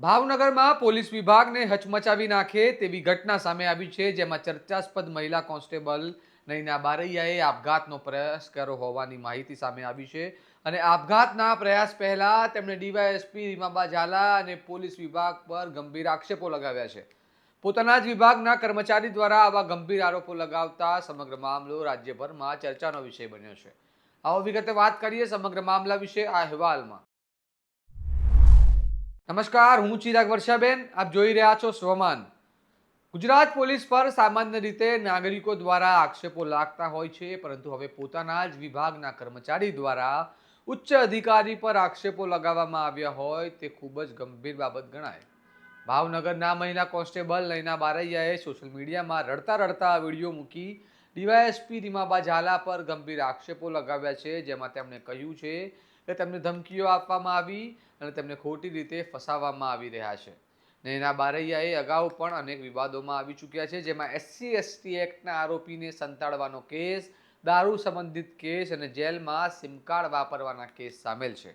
ભાવનગરમાં પોલીસ વિભાગને હચમચાવી નાખે તેવી ઘટના સામે આવી છે, જેમાં ચર્ચાસ્પદ મહિલા કોન્સ્ટેબલ નૈના બારૈયાએ આપઘાતનો પ્રયાસ કર્યો હોવાની માહિતી સામે આવી છે. અને આપઘાતના પ્રયાસ પહેલા તેમણે ડીવાયએસપી રીમાબા ઝાલા અને પોલીસ વિભાગ પર ગંભીર આક્ષેપો લગાવ્યા છે. પોતાના જ વિભાગના કર્મચારી દ્વારા આવા ગંભીર આરોપો લગાવતા સમગ્ર મામલો રાજ્યભરમાં ચર્ચાનો વિષય બન્યો છે. આવો વિગતે વાત કરીએ સમગ્ર મામલા વિશે આ અહેવાલમાં. નમસ્કાર, હું ચિરાગ વર્ષાબેન, આપ જોઈ રહ્યા છો સ્વમાન. ગુજરાત પોલીસ પર સામાન્ય રીતે નાગરિકો દ્વારા આક્ષેપો લાગતા હોય છે, પરંતુ હવે પોતાના જ વિભાગના કર્મચારી દ્વારા ઉચ્ચ અધિકારી પર આક્ષેપો લગાવવામાં આવ્યા હોય તે ખૂબ જ ગંભીર બાબત ગણાય. ભાવનગરના મહિલા કોન્સ્ટેબલ નૈના બારૈયાએ સોશિયલ મીડિયામાં રડતા રડતા વિડીયો મૂકી ડીવાયએસપી રીમાબા ઝાલા પર ગંભીર આક્ષેપો લગાવ્યા છે, જેમાં તેમણે કહ્યું છે કે તેમને ધમકીઓ આપવામાં આવી અને તેમને ખોટી રીતે ફસાવવામાં આવી રહ્યા છે. નૈના બારૈયાએ અગાઉ પણ અનેક વિવાદોમાં આવી ચૂક્યા છે, જેમાં SC/ST એક્ટના આરોપીને સંતાડવાનો કેસ, દારૂ સંબંધિત કેસ અને જેલમાં સિમ કાર્ડ વાપરવાના કેસ સામેલ છે.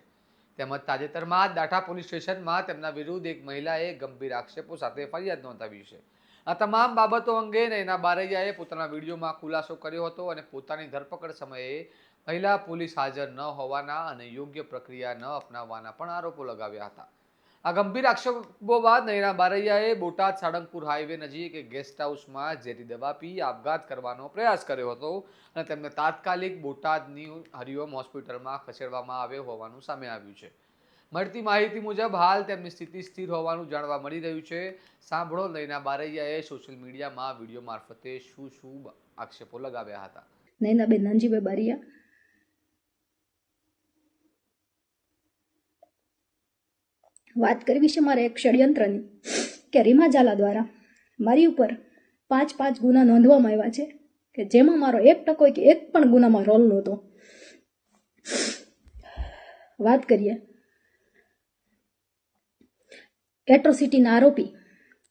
તેમજ તાજેતરમાં જ દાઠા પોલીસ સ્ટેશનમાં તેમના વિરુદ્ધ એક મહિલાએ ગંભીર આક્ષેપો સાથે ફરિયાદ નોંધાવી છે. આ તમામ બાબતો અંગે નૈના બારૈયાએ પોતાના વિડીયોમાં ખુલાસો કર્યો હતો અને પોતાની ધરપકડ સમયે મહિલા પોલીસ હાજર ન હોવાના અને યોગ્ય પ્રક્રિયા ન અપનાવવાના પણ આરોપો લગાવ્યા હતા. આ ગંભીર આક્ષેપો બાદ નૈના બારૈયાએ બોટાદ સાળંગપુર હાઈવે નજીક એક ગેસ્ટ હાઉસમાં ઝેરી દવા પી આપઘાત કરવાનો પ્રયાસ કર્યો હતો અને તેમને તાત્કાલિક બોટાદની હરિઓમ હોસ્પિટલમાં ખસેડવામાં આવ્યો હોવાનું સામે આવ્યું છે. મળતી માહિતી મુજબ હાલ તેમની સ્થિતિ સ્થિર હોવાનું જાણવા મળી રહ્યું છે. સાંભળો નૈના બારૈયાએ સોશિયલ મીડિયામાં વિડીયો મારફતે શું આક્ષેપો લગાવ્યા હતા. નૈનાબેન નાનજીભાઈ બારિયા, વાત કરવી છે મારે એક ષડયંત્રની કે રીમા ઝાલા દ્વારા મારી ઉપર 5 ગુના નોંધવામાં આવ્યા છે કે જેમાં મારો 1% કે એક પણ ગુનામાં રોલ નહોતો. વાત કરીએ એટ્રોસિટીના આરોપી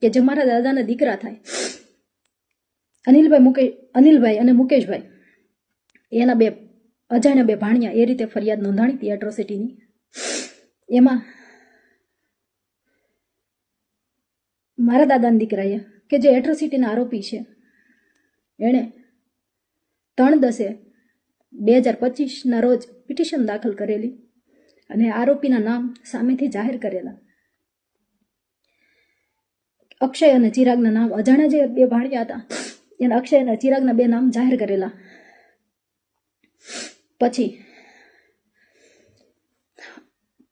કે જે મારા દાદાના દીકરા થાય અનિલભાઈ અને મુકેશભાઈ, એના બે અજાણ્યા બે ભાણિયા એ રીતે ફરિયાદ નોંધાણી હતી એટ્રોસિટીની. એમાં મારા દાદાના દીકરાએ કે જે એટ્રોસિટીના આરોપી છે એણે 3/10/2025ના રોજ પિટિશન દાખલ કરેલી અને આરોપીના નામ સામેથી જાહેર કરેલા. અક્ષય અને ચિરાગના નામ, અજાણ્યા જે બે ભાણિયા હતા એના અક્ષય અને ચિરાગના બે નામ જાહેર કરેલા. પછી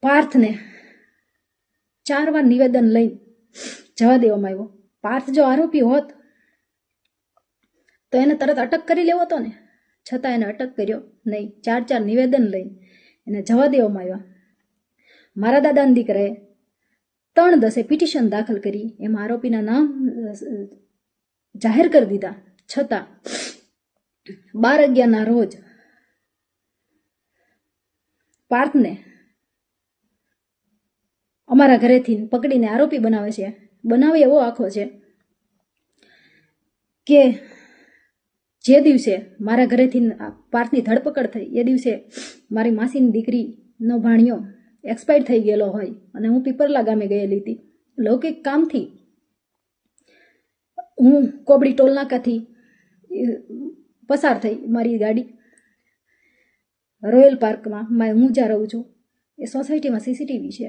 પાર્થને 4 વાર નિવેદન લઈ જવા દેવામાં આવ્યો. પાર્થ જો આરોપી હોત તો એને તરત અટક કરી લેવો હતો ને, છતાં એને અટક કર્યો નહીં. 4 નિવેદન લઈ એને જવા દેવામાં આવ્યા. મારા દાદાના દીકરાએ 3/10 પિટિશન દાખલ કરી, એમાં આરોપીના નામ જાહેર કરી દીધા, છતાં 12/11ના રોજ પાર્થને અમારા ઘરેથી પકડીને આરોપી બનાવે છે. બનાવે એવો આખો છે કે જે દિવસે મારા ઘરેથી પાર્થની ધરપકડ થઈ એ દિવસે મારી માસીની દીકરીનો ભાણિયો એક્સપાયર થઈ ગયેલો હોય અને હું પીપરલા ગામે ગયેલી હતી લૌકિક કામથી. હું કોબડી ટોલ નાકાથી પસાર થઈ મારી ગાડી રોયલ પાર્કમાં, હું જ્યાં રહું છું એ સોસાયટીમાં CCTV છે.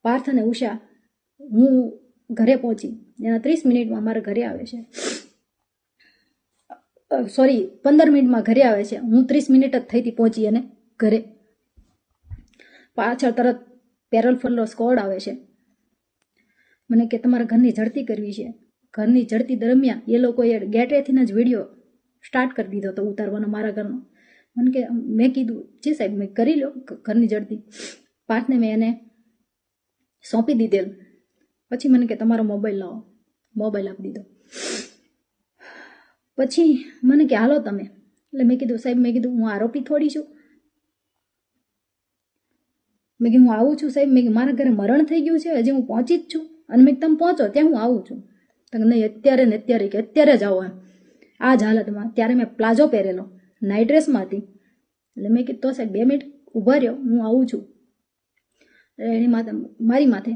પાર્થ અને ઉષા, હું ઘરે પહોંચી એના 30 મિનિટમાં મારા ઘરે આવે છે, 15 મિનિટમાં ઘરે આવે છે. હું 30 મિનિટ જ થઈ હતી પહોંચી અને ઘરે. પાછળ તરત પેરોલ સ્કોડ આવે છે. મને કે તમારા ઘરની ઝડતી કરવી છે. ઘરની ઝડતી દરમિયાન એ લોકોએ ગેટવેથી જ વિડીયો સ્ટાર્ટ કરી દીધો હતો ઉતારવાનો મારા ઘરનો. મને કે મેં કીધું જી સાહેબ મેં કરી લો ઘરની ઝડતી. પાર્થને મેં એને સોંપી દીધેલું. પછી મને કે તમારો મોબાઈલ લાવો, મોબાઈલ આપી દીધો. પછી મને કે હાલો તમે. એટલે મેં કીધું સાહેબ, મેં કીધું હું આરોપી થોડી છું. મેં કીધું હું આવું છું સાહેબ, મેં મારા ઘરે મરણ થઈ ગયું છે, હજી હું પહોંચી જ છું. અને મેં તમે પહોંચો ત્યાં હું આવું છું. તો નહીં અત્યારે ને અત્યારે કે અત્યારે જ આવો એમ આ જ હાલતમાં. ત્યારે મેં પ્લાઝો પહેરેલો, નાઇટ ડ્રેસમાં હતી. એટલે મેં કીધું તો સાહેબ 2 મિનિટ ઊભા રહ્યો, હું આવું છું. એની માથે મારી માથે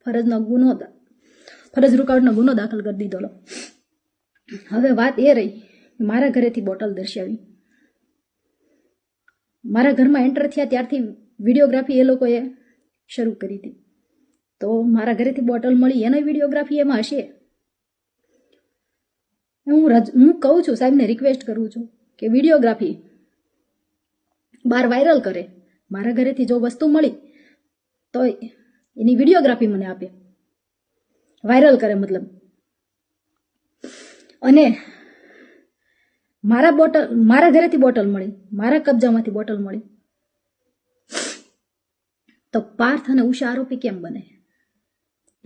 ફરજ રૂકાવટનો ગુનો દાખલ કરી દીધો. હવે વાત એ રહી કે મારા ઘરેથી બોટલ દર્શાવી. મારા ઘરમાં એન્ટર થયા ત્યારથી વિડીયોગ્રાફી એ લોકોએ શરૂ કરી હતી. તો મારા ઘરેથી બોટલ મળી એનો વિડીયોગ્રાફી એમાં હશે. હું કહું છું, સાહેબને રિક્વેસ્ટ કરું છું કે વિડીયોગ્રાફી બહાર વાયરલ કરે. મારા ઘરેથી જો વસ્તુ મળી તો એની વિડીયોગ્રાફી મને આપે, વાયરલ કરે મતલબ. અને મારા ઘરેથી બોટલ મળી, મારા કબજામાંથી બોટલ મળી, તો પાર્થ અને ઉષા આરોપી કેમ બને?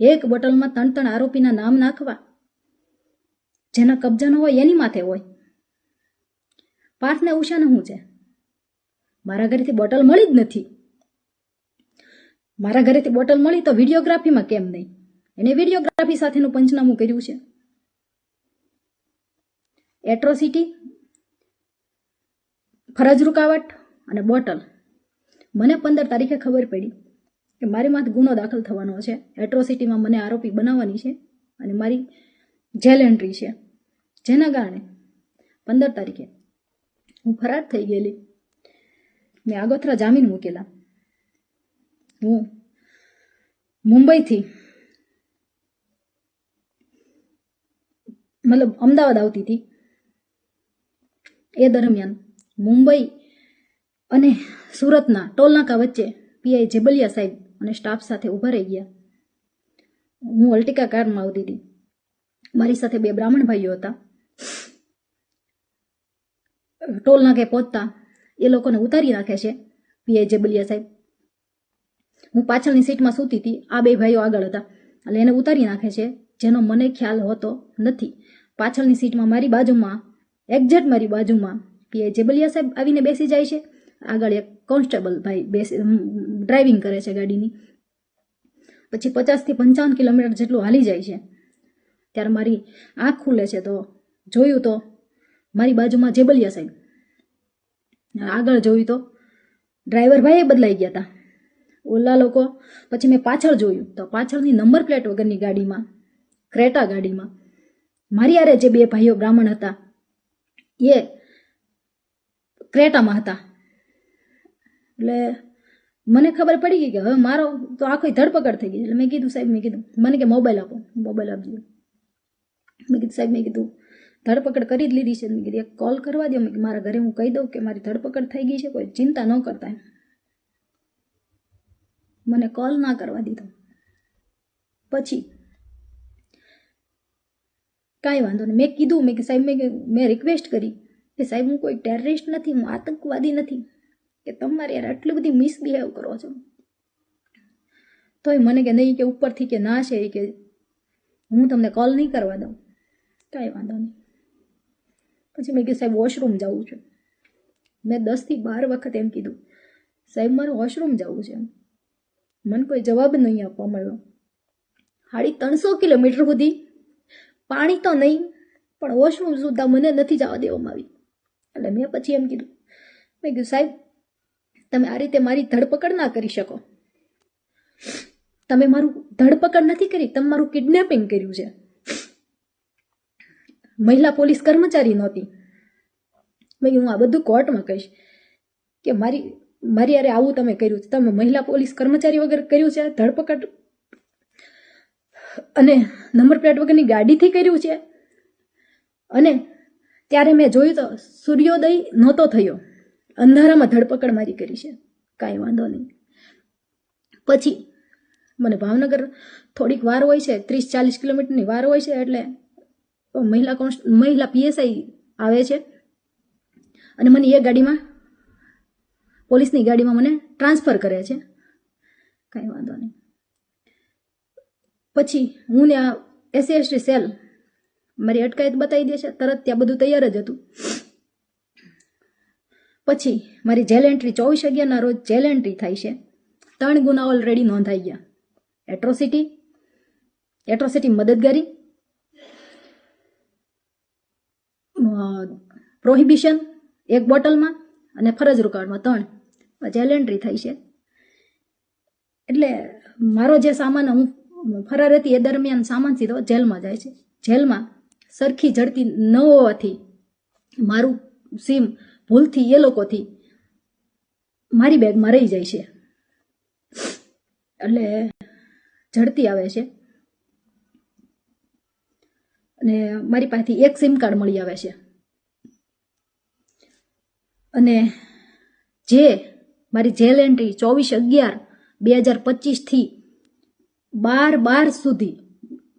એક બોટલમાં 3 આરોપીના નામ નાખવા, જેના કબજાનો હોય એની માથે હોય. પાર્થ ને ઉષાને શું છે? મારા ઘરેથી બોટલ મળી જ નથી. મારા ઘરેથી બોટલ મળી તો વિડીયોગ્રાફીમાં કેમ નહીં? એને વિડીયોગ્રાફી સાથેનું પંચનામું કર્યું છે. એટ્રોસિટી, ફરજ રૂકાવટ અને બોટલ. મને 15 તારીખે ખબર પડી કે મારી માથે ગુનો દાખલ થવાનો છે. એટ્રોસિટીમાં મને આરોપી બનાવવાની છે અને મારી જેલ એન્ટ્રી છે, જેના કારણે 15 તારીખે હું ફરાર થઈ ગયેલી. મેં આગોતરા જામીન મૂકેલા. હું મુંબઈથી મતલબ અમદાવાદ આવતી હતી. એ દરમિયાન મુંબઈ અને સુરતના ટોલનાકા વચ્ચે પીઆઈ જેબલિયા સાહેબ અને સ્ટાફ સાથે ઊભા રહી ગયા. હું અલ્ટિકા કારમાં આવતી હતી. મારી સાથે 2 બ્રાહ્મણ ભાઈઓ હતા. ટોલનાકે પહોંચતા એ લોકોને ઉતારી નાખે છે પીઆઈ જેબલિયા સાહેબ. હું પાછળની સીટમાં સૂતી હતી, આ 2 ભાઈઓ આગળ હતા, એટલે એને ઉતારી નાખે છે, જેનો મને ખ્યાલ હોતો નથી. પાછળની સીટમાં મારી બાજુમાં, એક્ઝેક્ટ મારી બાજુમાં પીઆઈ જેબલિયા સાહેબ આવીને બેસી જાય છે. આગળ એક કોન્સ્ટેબલ ભાઈ ડ્રાઇવિંગ કરે છે ગાડીની. પછી 50 થી 55 કિલોમીટર જેટલું હાલી જાય છે. ત્યારે મારી આંખ ખુલે છે તો જોયું તો મારી બાજુમાં જેબલિયા સાહેબ. આગળ જોયું તો ડ્રાઈવર ભાઈ બદલાઈ ગયા હતા, ઓલા લોકો. પછી મેં પાછળ જોયું તો પાછળની નંબર પ્લેટ વગરની ગાડીમાં, ક્રેટા ગાડીમાં, મારી આરે જે 2 ભાઈઓ બ્રાહ્મણ હતા એ ક્રેટામાં હતા. એટલે મને ખબર પડી ગઈ કે હવે મારો તો આખો ધરપકડ થઈ ગઈ. એટલે મેં કીધું સાહેબ, મને કે મોબાઈલ આપો, મોબાઈલ આપજો. મેં કીધું સાહેબ, ધરપકડ કરી જ લીધી છે. મેં કીધું એક કોલ કરવા દો. મેં મારા ઘરે હું કહી દઉં કે મારી ધરપકડ થઈ ગઈ છે, કોઈ ચિંતા ન કરતા. મને કોલ ના કરવા દીધો. પછી કાંઈ વાંધો નહીં, મેં કીધું, મેં કે સાહેબ, મેં રિક્વેસ્ટ કરી કે સાહેબ હું કોઈ ટેરરિસ્ટ નથી, હું આતંકવાદી નથી કે તમારે યાર આટલી બધી મિસબિહેવ કરો છો. તોય મને કે નહીં, કે ઉપરથી કે ના છે, કે હું તમને કોલ નહીં કરવા દઉં. કાંઈ વાંધો નહીં. પછી મેં કીધું સાહેબ વોશરૂમ જવું છે. મેં 10 થી 12 વખત એમ કીધું સાહેબ મારે વોશરૂમ જવું છે. મને કોઈ જવાબ નહીં આપવા મળ્યો. 350 કિલોમીટર સુધી પાણી તો નહીં પણ વોશરૂમ સુદ્ધા મને નથી જવા દેવામાં આવી. એટલે મેં પછી એમ કીધું, મેં કીધું સાહેબ તમે આ રીતે મારી ધરપકડ ના કરી શકો. તમે મારું ધરપકડ નથી કરી, તમે મારું કિડનેપિંગ કર્યું છે. મહિલા પોલીસ કર્મચારી નહોતી. મેં કીધું હું આ બધું કોર્ટમાં કહીશ કે મારી યારે આવું તમે કર્યું છે. તમે મહિલા પોલીસ કર્મચારી વગર કર્યું છે ધરપકડ, અને નંબર પ્લેટ વગરની ગાડીથી કર્યું છે. અને ત્યારે મેં જોયું તો સૂર્યોદય નહોતો થયો, અંધારામાં ધરપકડ મારી કરી છે. કાંઈ વાંધો નહીં. પછી મને ભાવનગર થોડીક વાર હોય છે, 30-40 કિલોમીટરની વાર હોય છે. એટલે મહિલા પીએસઆઈ આવે છે અને મને એ ગાડીમાં, પોલીસની ગાડીમાં મને ટ્રાન્સફર કરે છે. કાંઈ વાંધો નહીં. પછી હું ને આ SC/ST સેલ મારી અટકાયત બતાવી દે છે તરત. ત્યાં બધું તૈયાર જ હતું. પછી મારી જેલ એન્ટ્રી 24/11ના રોજ જેલ એન્ટ્રી થાય છે. 3 ગુના ઓલરેડી નોંધાઈ ગયા. એટ્રોસિટી મદદગારી, પ્રોહિબિશન 1 બોટલમાં અને ફરજ રૂકાવટમાં 3 જેલ એન્ટ્રી થાય છે. એટલે મારો જે સામાન હું ફરાર હતી એ દરમિયાન સામાન સીધો જેલમાં જાય છે. જેલમાં સરખી ઝડપી ન હોવાથી મારું સિમ ભૂલથી એ લોકોથી મારી બેગમાં રહી જાય છે. એટલે ઝડપી આવે છે અને મારી પાસેથી એક સિમ કાર્ડ મળી આવે છે. અને જે મારી જેલ એન્ટ્રી 24/11/2025 થી 12/12 સુધી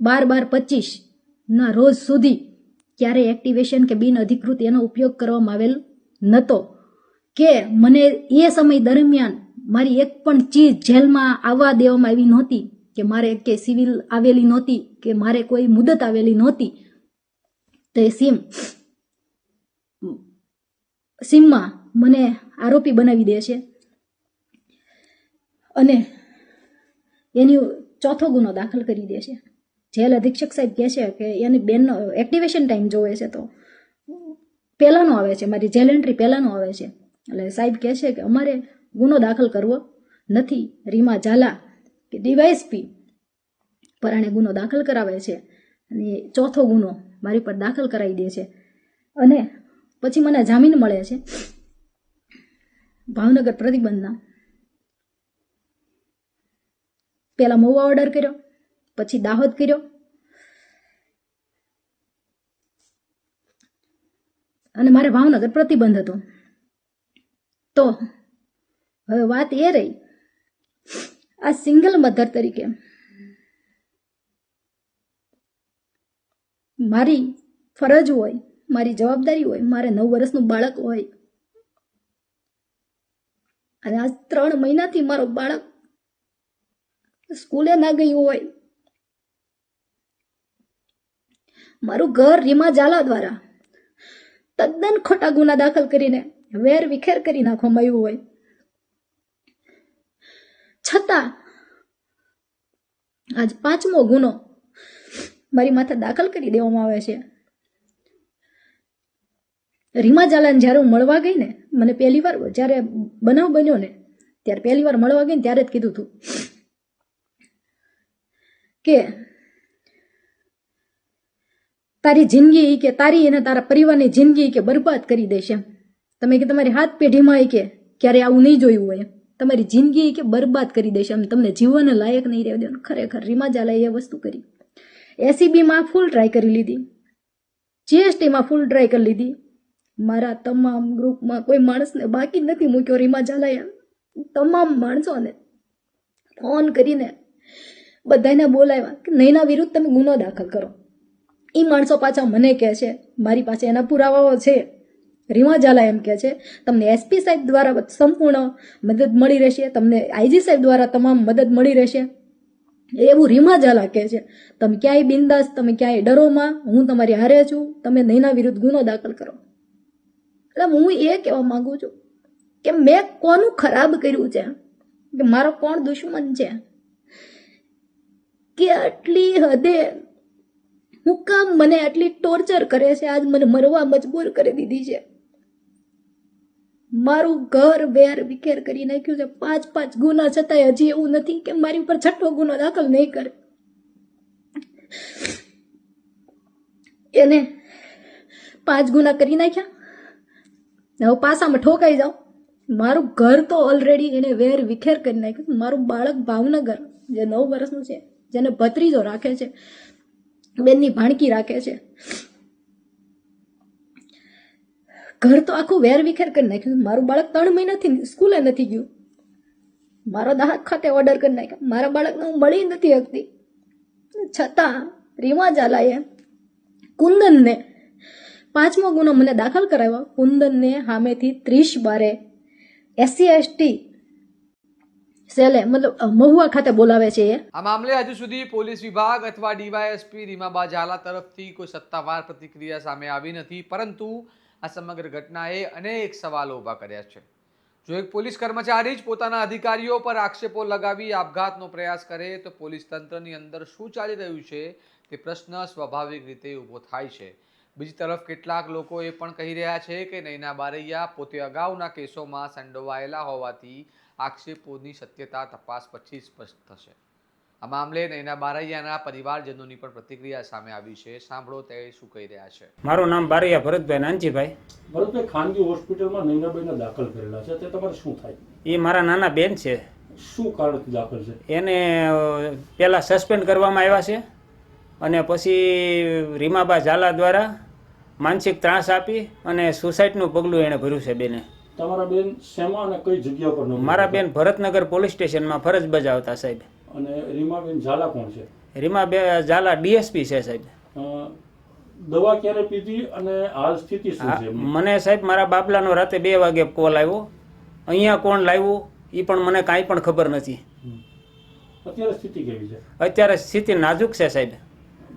12/12/25 ના રોજ સુધી ક્યારેય એક્ટિવેશન કે બિન અધિકૃત એનો ઉપયોગ કરવામાં આવેલ નહોતો કે મને એ સમય દરમિયાન મારી એક પણ ચીજ જેલમાં આવવા દેવામાં આવી નહોતી કે મારે કે સિવિલ આવેલી નહોતી કે મારે કોઈ મુદત આવેલી નહોતી. તો એ સિમમાં મને આરોપી બનાવી દે છે અને એની ચોથો ગુનો દાખલ કરી દે છે. જેલ અધિક્ષક સાહેબ કહે છે કે એની બેનનો એક્ટિવેશન ટાઈમ જોવે છે તો પહેલાંનો આવે છે, મારી જેલ એન્ટ્રી પહેલાંનો આવે છે. એટલે સાહેબ કહે છે કે અમારે ગુનો દાખલ કરવો નથી. રીમા ઝાલા કે ડીવાયએસપી પરાણે ગુનો દાખલ કરાવે છે અને ચોથો ગુનો મારી પર દાખલ કરાવી દે છે. અને પછી મને જામીન મળે છે ભાવનગર પ્રતિબંધના. પહેલા મહુવા ઓર્ડર કર્યો, પછી દાહોદ કર્યો અને મારે ભાવનગર પ્રતિબંધ હતો. તો હવે વાત એ રહી, આ સિંગલ મધર તરીકે મારી ફરજ હોય, મારી જવાબદારી હોય, મારે 9 વર્ષનું બાળક હોય અને આજ 3 મહિનાથી મારો બાળક સ્કૂલે ના ગયું હોય. મારું ઘર રીમા ઝાલા દ્વારા તદ્દન ખોટા ગુના દાખલ કરીને વેર વિખેર કરી નાખવામાં આવ્યું હોય, છતાં આજ 5મો ગુનો મારી માથે દાખલ કરી દેવામાં આવે છે. રીમા ઝાલાને જ્યારે હું મળવા ગઈ ને, મને પહેલી વાર જ્યારે બનાવ બન્યો ને ત્યારે પહેલી વાર મળવા ગઈ ને ત્યારે જ કીધું હતું કે તારી જિંદગી કે તારી અને તારા પરિવારની જિંદગી કે બરબાદ કરી દેશે. તમે કે તમારી હાથ પેઢીમાં કે ક્યારે આવું નહીં જોયું હોય, તમારી જિંદગી કે બરબાદ કરી દેશે, એમ તમને જીવન લાયક નહીં રહેવા દેવાનું. ખરેખર રીમા ઝાલાએ એ વસ્તુ કરી. એસીબીમાં ફૂલ ટ્રાય કરી લીધી, જીએસટીમાં ફૂલ ટ્રાય કરી લીધી. મારા તમામ ગ્રુપમાં કોઈ માણસને બાકી નથી મૂક્યો. રીમા ઝાલાએ તમામ માણસોને ફોન કરીને બધાને બોલાવ્યા કે નૈના વિરુદ્ધ તમે ગુનો દાખલ કરો. એ માણસો પાછા મને કહે છે, મારી પાસે એના પુરાવાઓ છે. રીમા ઝાલા એમ કહે છે તમને એસપી સાહેબ દ્વારા સંપૂર્ણ મદદ મળી રહેશે, તમને આઈજી સાહેબ દ્વારા તમામ મદદ મળી રહેશે. એવું રીમા ઝાલા કહે છે. તમે ક્યાંય બિંદાસ, તમે ક્યાંય ડરોમાં, હું તમારી હારે છું, તમે નૈના વિરુદ્ધ ગુનો દાખલ કરો. એટલે હું એ કહેવા માંગુ છું કે મેં કોનું ખરાબ કર્યું છે, કે મારો કોણ દુશ્મન છે, કે આટલી હદે હું કામ મને આટલી ટોર્ચર કરે છે, આજ મને મરવા મજબૂર કરી દીધી છે. મારું ઘર વેર વિખેર કરી નાખ્યું છે. 5 ગુના છતાંય હજી એવું નથી કે મારી ઉપર 6થો ગુનો દાખલ નહીં કરે. એને 5 ગુના કરી નાખ્યા, હવે પાસામાં ઠોકાઈ જાઉં. મારું ઘર તો ઓલરેડી એને વેર વિખેર કરી નાખ્યું. મારું બાળક ભાવનગર જે 9 વર્ષનું છે, જેને ભત્રીજો રાખે છે, બેનની ભાણકી રાખે છે, ઘર તો આખું વેર વિખેર કરી નાખ્યું. મારું બાળક 3 મહિનાથી સ્કૂલે નથી ગયું. મારો દાહત ખાતે ઓર્ડર કરી નાખ્યો. મારા બાળકને હું મળી નથી શકતી. છતાં રીમા ઝાલાએ કુંદનને 5મો ગુનો મને દાખલ કરાવ્યો. કુંદનને સામેથી 30/12 SC/ST સેલે મતલબ મહુવા ખાતે બોલાવે છે. આ મામલે હજુ સુધી પોલીસ વિભાગ અથવા ડીવાયએસપી રીમાબા ઝાલા તરફથી કોઈ સત્તાવાર પ્રતિક્રિયા સામે આવી નથી, પરંતુ આ સમગ્ર ઘટનાએ અનેક સવાલો ઊભા કર્યા છે. જો એક પોલીસ કર્મચારી જ પોતાના અધિકારીઓ પર આક્ષેપો લગાવી આપઘાતનો પ્રયાસ કરે તો પોલીસ તંત્રની અંદર શું ચાલી રહ્યું છે તે પ્રશ્ન સ્વાભાવિક રીતે ઊભો થાય છે. બીજી તરફ કેટલાક લોકો એ પણ કહી રહ્યા છે કે નૈના બારૈયા પોતે અગાઉના કેસોમાં સંડોવાયેલા હોવાથી આક્ષેપોની સત્યતા તપાસ પછી સ્પષ્ટ થશે. આ મામલે નયના બારૈયાના પરિવારજનોની પણ પ્રતિક્રિયા સામે આવી છે. સાંભળો તે શું કહી રહ્યા છે. મારું નામ બારૈયા ભરતભાઈ નાનજીભાઈ. ભરતભાઈ, ખાનગી હોસ્પિટલમાં નૈનાબેનને દાખલ કરેલા છે, તે તમારે શું થાય? એ મારા નાના બેન છે. શું કારણથી દાખલ છે? એને પહેલાં સસ્પેન્ડ કરવામાં આવ્યા છે અને પછી રીમાબા ઝાલા દ્વારા માનસિક ત્રાસ આપી અને સુસાઇડનું પગલું એણે ભર્યું છે બેને. તમારા બેન શેમાં અને કઈ જગ્યા પર નોકરી મારા કરે? બેન ભરતનગર પોલીસ સ્ટેશનમાં ફરજ બજાવતા સાહેબ. અને રીમાબેન ઝાલા કોણ છે? રીમાબેન ઝાલા ડીએસપી છે સાહેબ. દવા ક્યારે પીધી અને હાલ સ્થિતિ શું હા, છે એમની? મને સાહેબ મારા બાપલાનો રાતે 2 વાગે કોલ આવ્યો. અહીંયા કોણ લાવ્યું એ પણ મને કાંઈ પણ ખબર નથી. અત્યારે સ્થિતિ કેવી છે? અત્યારે સ્થિતિ નાજુક છે સાહેબ.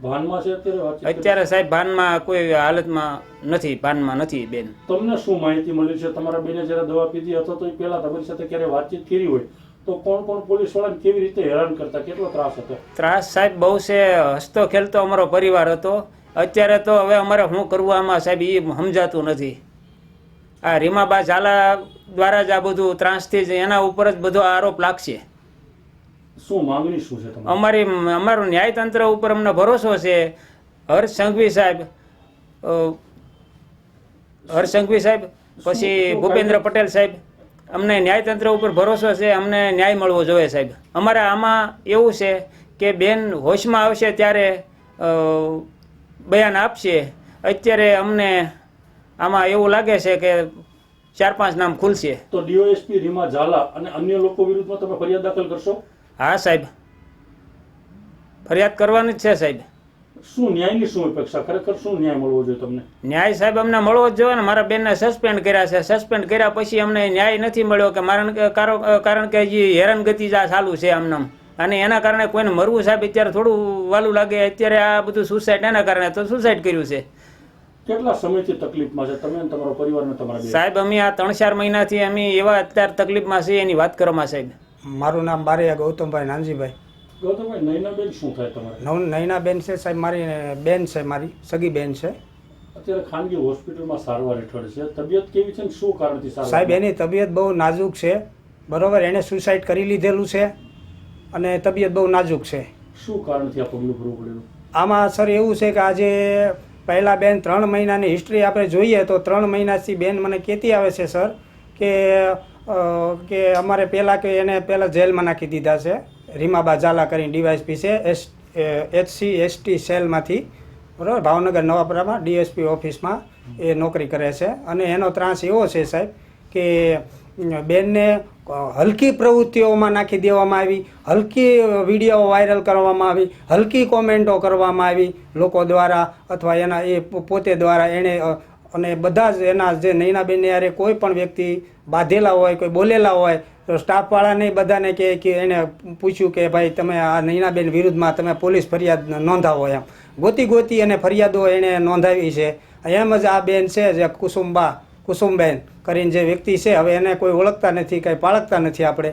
ભાનમાં છે અત્યારે? વાતચીત કરી? અત્યારે સાહેબ ભાનમાં કોઈ હાલતમાં નથી, ભાનમાં નથી બેન. તમને શું માહિતી મળી છે? તમારા બેને જ્યારે દવા પીધી અથવા તો એ પહેલા તમારી સાથે ક્યારે વાતચીત કરી હોય તો કોણ કોણ પોલીસ વાળાને કેવી રીતે હેરાન કરતા, કેટલો ત્રાસ હતો? ત્રાસ સાહેબ બહુ છે. હસતો ખેલતો અમારો પરિવાર હતો. અત્યારે તો હવે અમારે શું કરવું આમાં સાહેબ એ સમજાતું નથી. આ રીમાબા ઝાલા દ્વારા જ આ બધું ત્રાસથી જ એના ઉપર જ બધો આરોપ લાગશે. શું માંગણી શું છે તમારી? અમારું ન્યાયતંત્ર ઉપર અમને ભરોસો છે. હર્ષ સંઘવી સાહેબ, પછી ભૂપેન્દ્ર પટેલ સાહેબ, અમને ન્યાયતંત્ર ઉપર ભરોસો છે. અમને ન્યાય મળવો જોઈએ સાહેબ. અમારે આમાં એવું છે કે બેન હોશમાં આવશે ત્યારે બયાન આપશે. અત્યારે અમને આમાં એવું લાગે છે કે 4-5 નામ ખુલશે. તો ડીઓએસપી રીમા ઝાલા અને અન્ય લોકો વિરુદ્ધમાં તમે ફરિયાદ દાખલ કરશો? હા સાહેબ, ફરિયાદ કરવાની જ છે સાહેબ. શું ન્યાયની શું અપેક્ષા? ખરેખર શું ન્યાય મળવો જોઈએ તમને? ન્યાય સાહેબ અમને મળવો જ જોઈએ ને. મારા બેનને સસ્પેન્ડ કર્યા છે. સસ્પેન્ડ કર્યા પછી અમને ન્યાય નથી મળ્યો કે કારણ કે હજી હેરાનગતિ જ આ ચાલુ છે આમનામ. અને એના કારણે કોઈને મરવું સાહેબ અત્યારે થોડું વાલું લાગે. અત્યારે આ બધું સુસાઇડ એના કારણે તો સુસાઇડ કર્યું છે. કેટલા સમયથી તકલીફમાં છે તમે અને તમારો પરિવાર ને તમારા બેન? સાહેબ અમે આ 3-4 મહિનાથી અમે એવા અત્યારે તકલીફમાં છીએ એની વાત કરવામાં સાહેબ. મારું નામ બારૈયા ગૌતમભાઈ નાનજીભાઈ. ગૌતમભાઈ, નૈનાબેન શું થાય તમારે? નૈનાબેન છે સાહેબ, મારી બેન છે, મારી સગી બેન છે. અત્યારે ખાનગી હોસ્પિટલમાં સારવાર હેઠળ છે. તબિયત કેવી છે ને શું કારણથી સારવાર? સાહેબ એની તબિયત બહુ નાજુક છે. બરોબર, એણે સુસાઇડ કરી લીધેલું છે અને તબિયત બહુ નાજુક છે. શું કારણથી આ પગલું ભરવું પડેલું? આમાં સર એવું છે કે આજે પહેલાં બેન 3 મહિનાની હિસ્ટ્રી આપણે જોઈએ તો 3 મહિનાથી બેન મને કહેતી આવે છે સર કે અમારે પહેલાં કે એને પહેલાં જેલમાં નાખી દીધા છે. રીમાબા ઝાલા કરીને ડીવાયસપી છે HC/ST સેલમાંથી, બરાબર, ભાવનગર નવાપરામાં ડીએસપી ઓફિસમાં એ નોકરી કરે છે. અને એનો ત્રાસ એવો છે સાહેબ કે બેનને હલકી પ્રવૃત્તિઓમાં નાખી દેવામાં આવી, હલકી વિડીયો વાયરલ કરવામાં આવી, હલકી કોમેન્ટો કરવામાં આવી લોકો દ્વારા અથવા એના એ પોતે દ્વારા. એણે અને બધા જ એના જે નૈનાબેનને યારે કોઈ પણ વ્યક્તિ બાંધેલા હોય, કોઈ બોલેલા હોય તો સ્ટાફવાળાને બધાને કે એણે પૂછ્યું કે ભાઈ તમે આ નૈનાબેન વિરુદ્ધમાં તમે પોલીસ ફરિયાદ નોંધાવો. એમ ગોતી અને ફરિયાદો એણે નોંધાવી છે. એમ જ આ બેન છે જે કુસુમબેન કરીને જે વ્યક્તિ છે, હવે એને કોઈ ઓળખતા નથી, કંઈ પાળખતા નથી આપણે,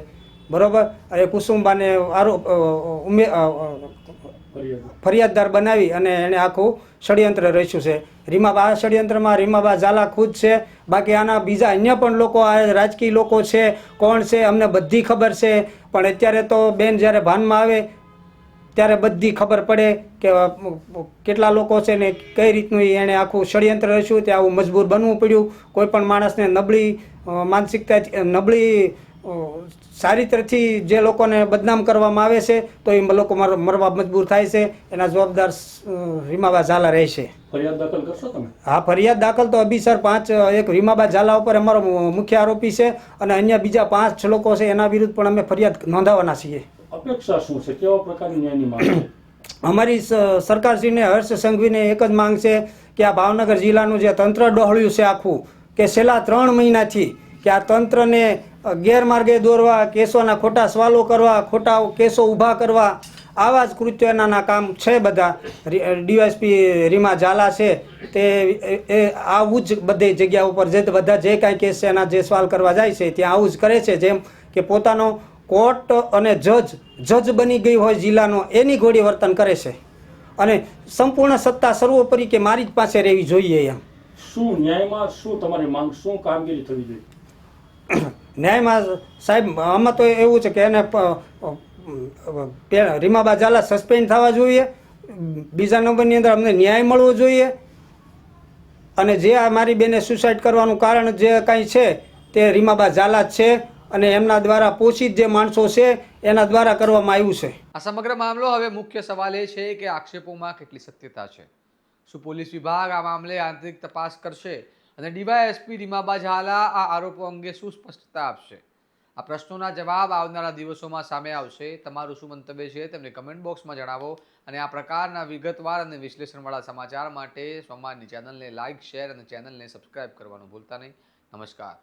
બરાબર. એ કુસુમબાને ફરિયાદદાર બનાવી અને એણે આખું ષડયંત્ર રચ્યું છે. આ ષડયંત્રમાં રીમાબા ઝાલા ખુદ છે. બાકી આના બીજા અન્ય પણ લોકો, આ રાજકીય લોકો છે, કોણ છે અમને બધી ખબર છે. પણ અત્યારે તો બેન જ્યારે ભાનમાં આવે ત્યારે બધી ખબર પડે કે કેટલા લોકો છે ને કઈ રીતનું એણે આખું ષડયંત્ર રચ્યું. તે આવું મજબૂર બનવું પડ્યું. કોઈ પણ માણસને નબળી માનસિકતાથી, નબળી ચારિત્રથી જે લોકોને બદનામ કરવામાં આવે છે તો એ લોકો મરવા મજબૂર થાય છે. એના જવાબદાર રીમાબા ઝાલા રહેશે. ફરિયાદ દાખલ કરશો તમે? હા, ફરિયાદ દાખલ તો અભિસર 5 એક રીમાબા ઝાલા ઉપર અમારો મુખ્ય આરોપી છે અને અન્ય બીજા 5 લોકો છે એના વિરુદ્ધ પણ અમે ફરિયાદ નોંધાવવાના છીએ. અપેક્ષા શું છે? કેવા પ્રકારની ન્યાયની માંગ છે? અમારી સરકારશ્રીને, હર્ષ સંઘવીને એક જ માંગ છે કે આ ભાવનગર જિલ્લાનું જે તંત્ર ડહોળ્યું છે આખું, કે છેલ્લા 3 મહિનાથી કે આ તંત્રને ગેરમાર્ગે દોરવા, કેસોના ખોટા સવાલો કરવા, ખોટા કેસો ઊભા કરવા, આવા જ કૃત્યોના કામ છે બધા. ડીવાયસપી રીમા ઝાલા છે તે આવું જ બધી જગ્યા ઉપર બધા જે કાંઈ કેસ છે એના જે સવાલ કરવા જાય છે ત્યાં આવું જ કરે છે. જેમ કે પોતાનો કોર્ટ અને જજ બની ગઈ હોય જિલ્લાનો, એની ઘોડી વર્તન કરે છે અને સંપૂર્ણ સત્તા સર્વોપરી કે મારી જ પાસે રહેવી જોઈએ. એમ શું ન્યાયમાં શું તમારી માંગ, શું કામગીરી થવી જોઈએ? ન્યાયમાં સાહેબ આમાં તો એવું છે કે એને રીમાબા ઝાલા સસ્પેન્ડ થવા જોઈએ. બીજા નંબરની અંદર અમને ન્યાય મળવો જોઈએ. અને જે આ મારી બેને સુસાઇડ કરવાનું કારણ જે કાંઈ છે તે રીમાબા ઝાલા જ છે અને એમના દ્વારા પોષિત જે માણસો છે એના દ્વારા કરવામાં આવ્યું છે. આ સમગ્ર મામલો હવે મુખ્ય સવાલ એ છે કે આક્ષેપોમાં કેટલી સત્યતા છે. શું પોલીસ વિભાગ આ મામલે આંતરિક તપાસ કરશે અને ડીવાયએસપી રીમાબા ઝાલા આ આરોપો અંગે શું સ્પષ્ટતા આપશે? આ પ્રશ્નોના જવાબ આવનારા દિવસોમાં સામે આવશે. તમારું શું મંતવ્ય છે તેમને કમેન્ટ બોક્સમાં જણાવો અને આ પ્રકારના વિગતવાર અને વિશ્લેષણવાળા સમાચાર માટે સ્વમાનની ચેનલને લાઇક, શેર અને ચેનલને સબસ્ક્રાઇબ કરવાનું ભૂલતા નહીં. નમસ્કાર.